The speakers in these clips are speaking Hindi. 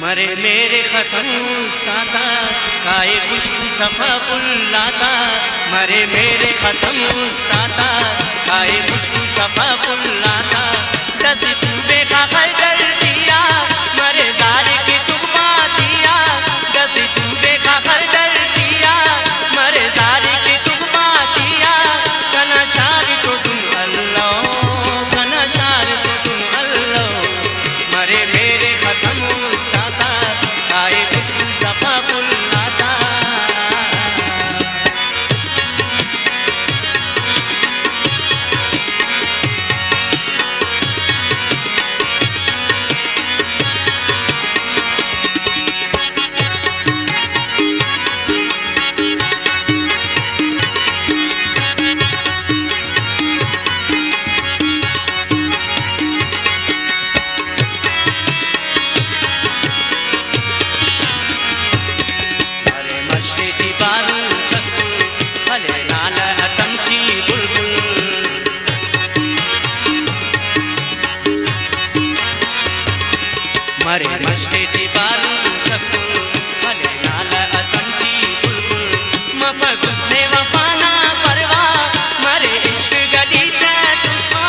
मरे मेरे खत्म उस्ताता काए खुशबू सफा पुल्लाता। मरे मेरे खत्म उस्ताता काए खुशबू सफा पुल्लाता। दस सूबे का खर दिया मरे जारे की तुगमा दिया। दस सूबे का खर दिया मरे जारे की तुगमा दिया। कना शार को तुम अल्लाह, कना शार को तुम अल्लाह। मरे मेरे खत्म उस्ताता काए खुशबू सफा पुल्लाता। मरे मस्तेची बारू छक्कू भले नाल अतंची बुलबुल। मफक उसने वफाना परवा मरे इश्क गली ते तुसा।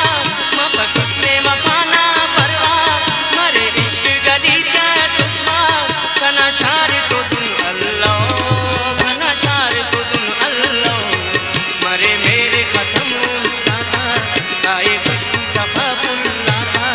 मफक उसने वफाना परवा मरे इश्क गली ते तुसा। कना शार को तुम अल्लाह, कना शार को तुम अल्लाह। मरे मेरे खत्म उस्ताता काए खुशबू सफा पुल्लाता।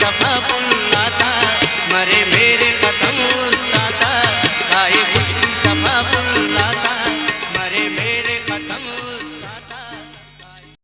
सफ़ा पुल्लाता, मरे मेरे ख़त्म उस्ताता, काए खुशबू सफ़ा पुल्लाता।